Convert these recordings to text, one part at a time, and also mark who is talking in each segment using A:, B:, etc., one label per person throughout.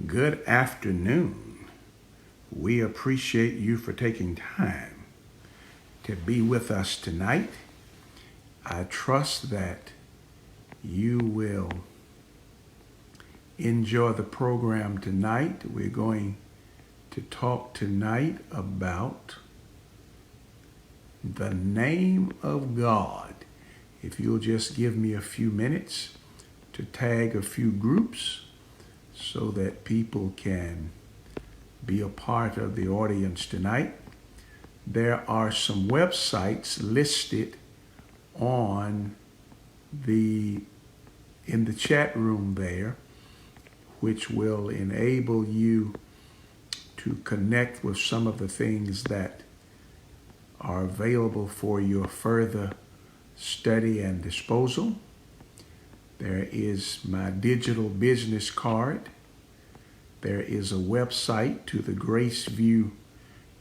A: Good afternoon. We appreciate you for taking time to be with us tonight. I trust that you will enjoy the program tonight. We're going to talk tonight about the name of God. If you'll just give me a few minutes to tag a few groups so that people can be a part of the audience tonight. There are some websites listed in the chat room there, which will enable you to connect with some of the things that are available for your further study and disposal. There is my digital business card. There is a website to the Graceview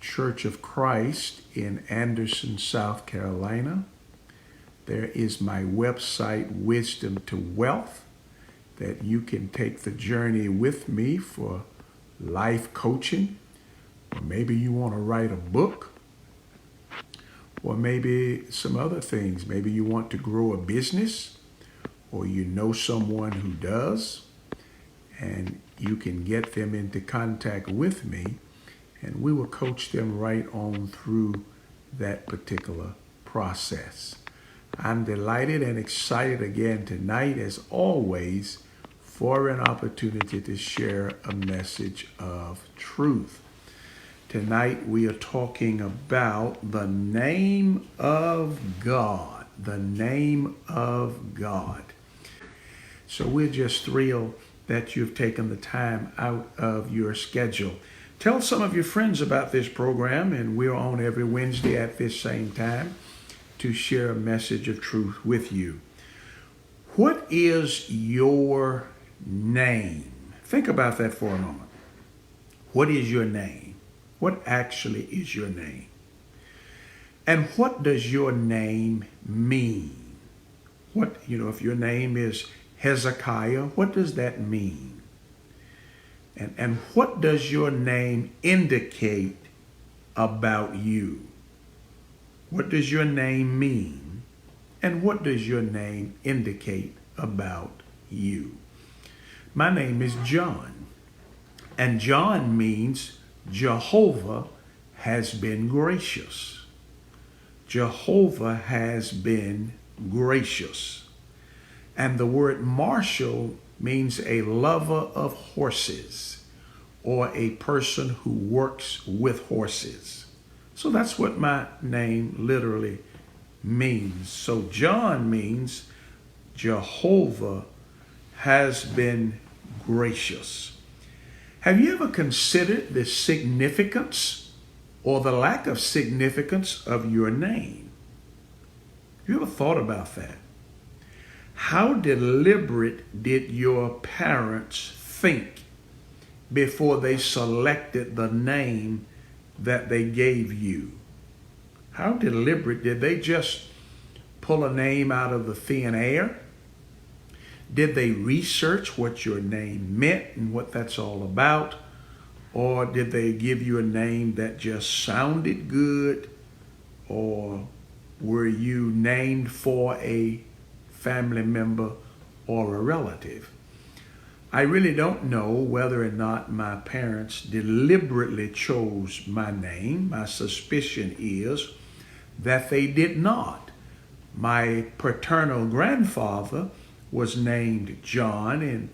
A: Church of Christ in Anderson, South Carolina. There is my website, Wisdom to Wealth, that you can take the journey with me for life coaching. Or maybe you want to write a book, or maybe some other things. Maybe you want to grow a business, or you know someone who does, and you can get them into contact with me, and we will coach them right on through that particular process. I'm delighted and excited again tonight, as always, for an opportunity to share a message of truth. Tonight we are talking about the name of God, the name of God. So we're just thrilled that you've taken the time out of your schedule. Tell some of your friends about this program, and we're on every Wednesday at this same time to share a message of truth with you. What is your name? Think about that for a moment. What is your name? What actually is your name? And what does your name mean? If your name is Hezekiah, what does that mean? And what does your name indicate about you? What does your name mean? And what does your name indicate about you? My name is John, and John means Jehovah has been gracious. Jehovah has been gracious. And the word marshal means a lover of horses, or a person who works with horses. So that's what my name literally means. So John means Jehovah has been gracious. Have you ever considered the significance or the lack of significance of your name? Have you ever thought about that? How deliberate did your parents think before they selected the name that they gave you? How deliberate? Did they just pull a name out of the thin air? Did they research what your name meant and what that's all about? Or did they give you a name that just sounded good? Or were you named for a family member or a relative? I really don't know whether or not my parents deliberately chose my name. My suspicion is that they did not. My paternal grandfather was named John, and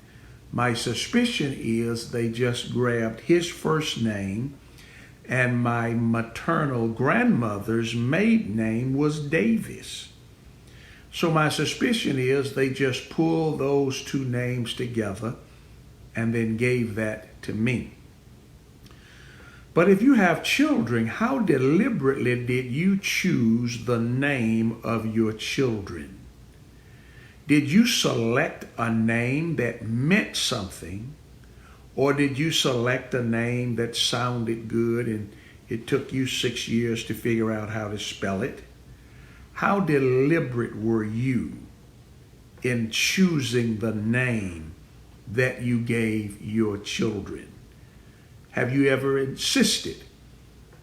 A: my suspicion is they just grabbed his first name, and my maternal grandmother's maiden name was Davis. So my suspicion is they just pulled those two names together and then gave that to me. But if you have children, how deliberately did you choose the name of your children? Did you select a name that meant something, or did you select a name that sounded good and it took you 6 years to figure out how to spell it? How deliberate were you in choosing the name that you gave your children? Have you ever insisted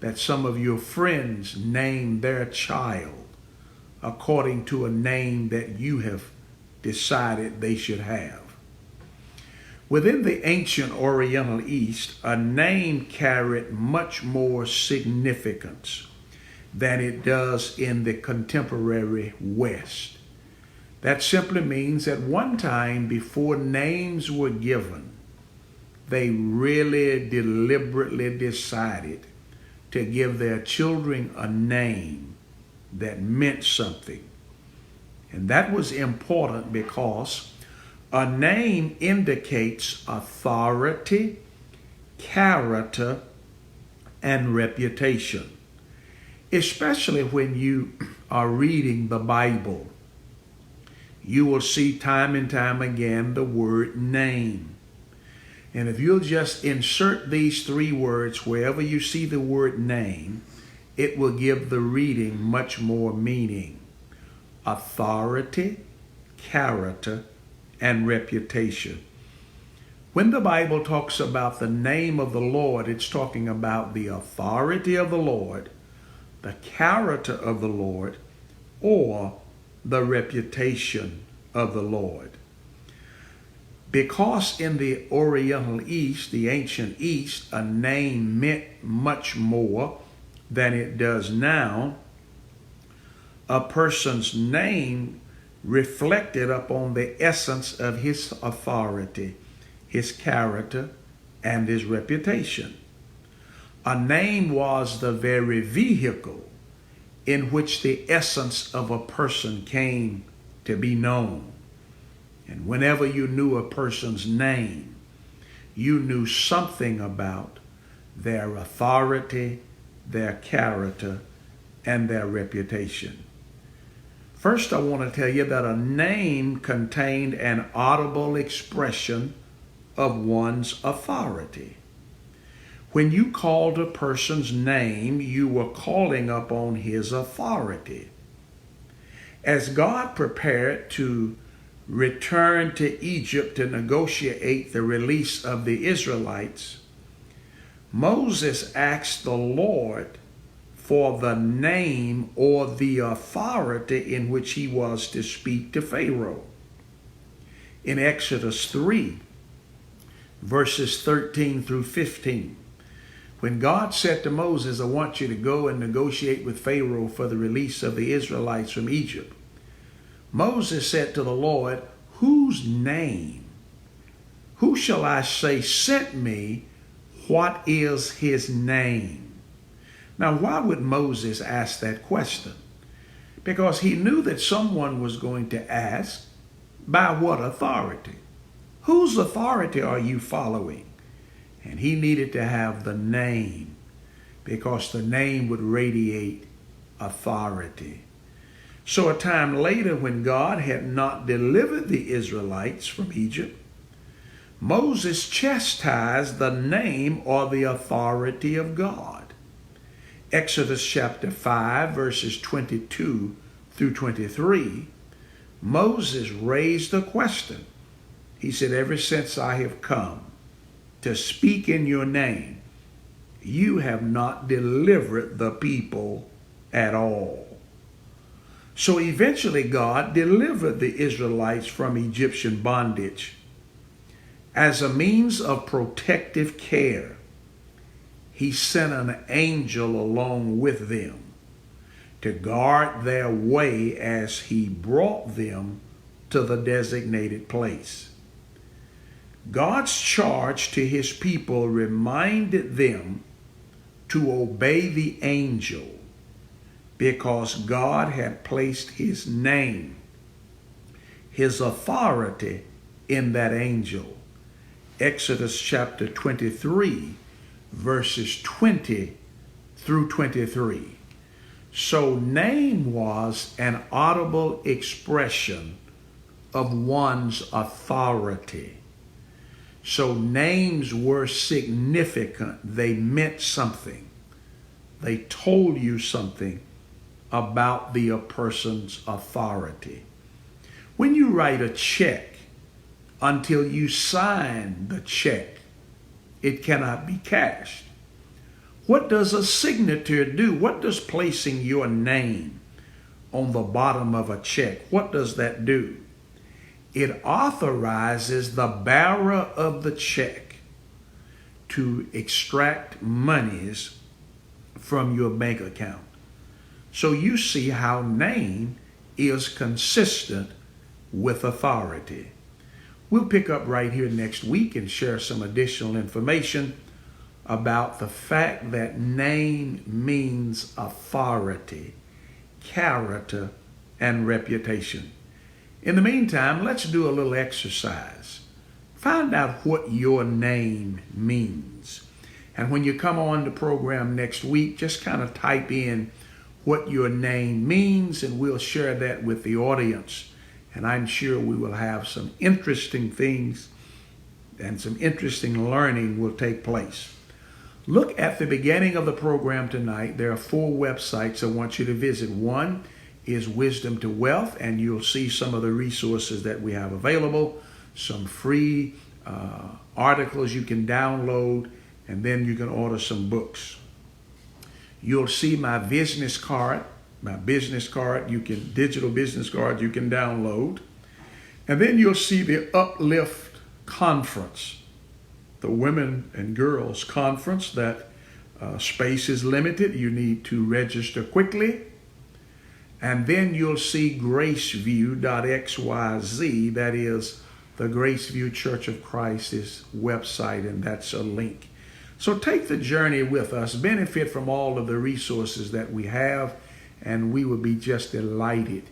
A: that some of your friends name their child according to a name that you have decided they should have? Within the ancient Oriental East, a name carried much more significance than it does in the contemporary West. That simply means at one time, before names were given, they really deliberately decided to give their children a name that meant something. And that was important because a name indicates authority, character, and reputation. Especially when you are reading the Bible, you will see time and time again the word name. And if you'll just insert these three words wherever you see the word name, it will give the reading much more meaning. Authority, character, and reputation. When the Bible talks about the name of the Lord, it's talking about the authority of the Lord, the character of the Lord, or the reputation of the Lord. Because in the Oriental East, the ancient East, a name meant much more than it does now, a person's name reflected upon the essence of his authority, his character, and his reputation. A name was the very vehicle in which the essence of a person came to be known. And whenever you knew a person's name, you knew something about their authority, their character, and their reputation. First, I want to tell you that a name contained an audible expression of one's authority. When you called a person's name, you were calling upon his authority. As God prepared to return to Egypt to negotiate the release of the Israelites, Moses asked the Lord for the name or the authority in which he was to speak to Pharaoh. In Exodus 3, verses 13 through 15, when God said to Moses, I want you to go and negotiate with Pharaoh for the release of the Israelites from Egypt, Moses said to the Lord, whose name? Who shall I say sent me? What is his name? Now, why would Moses ask that question? Because he knew that someone was going to ask, by what authority? Whose authority are you following? And he needed to have the name, because the name would radiate authority. So a time later, when God had not delivered the Israelites from Egypt, Moses chastised the name or the authority of God. Exodus chapter 5, verses 22 through 23, Moses raised a question. He said, ever since I have come to speak in your name, you have not delivered the people at all. So eventually God delivered the Israelites from Egyptian bondage. As a means of protective care, he sent an angel along with them to guard their way as he brought them to the designated place. God's charge to his people reminded them to obey the angel because God had placed his name, his authority in that angel. Exodus chapter 23, verses 20 through 23. So name was an audible expression of one's authority. So names were significant. They meant something. They told you something about the person's authority. When you write a check, until you sign the check. It cannot be cashed. What does a signature do? What does placing your name on the bottom of a check, what does that do? It authorizes the bearer of the check to extract monies from your bank account. So you see how name is consistent with authority. We'll pick up right here next week and share some additional information about the fact that name means authority, character, and reputation. In the meantime, let's do a little exercise. Find out what your name means. And when you come on the program next week, just kind of type in what your name means, and we'll share that with the audience. And I'm sure we will have some interesting things and some interesting learning will take place. Look at the beginning of the program tonight. There are 4 websites I want you to visit. One is Wisdom to Wealth, and you'll see some of the resources that we have available, some free articles you can download, and then you can order some books. You'll see my business card, digital business card you can download. And then you'll see the Uplift Conference, the Women and Girls Conference. That space is limited. You need to register quickly. And then you'll see graceview.xyz. That is the Graceview Church of Christ's website, and that's a link. So take the journey with us, benefit from all of the resources that we have, and we will be just delighted.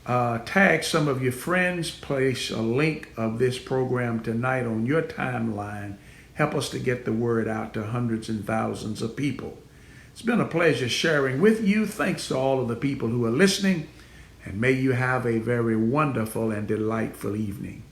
A: Tag some of your friends, place a link of this program tonight on your timeline. Help us to get the word out to hundreds and thousands of people. It's been a pleasure sharing with you. Thanks to all of the people who are listening, and may you have a very wonderful and delightful evening.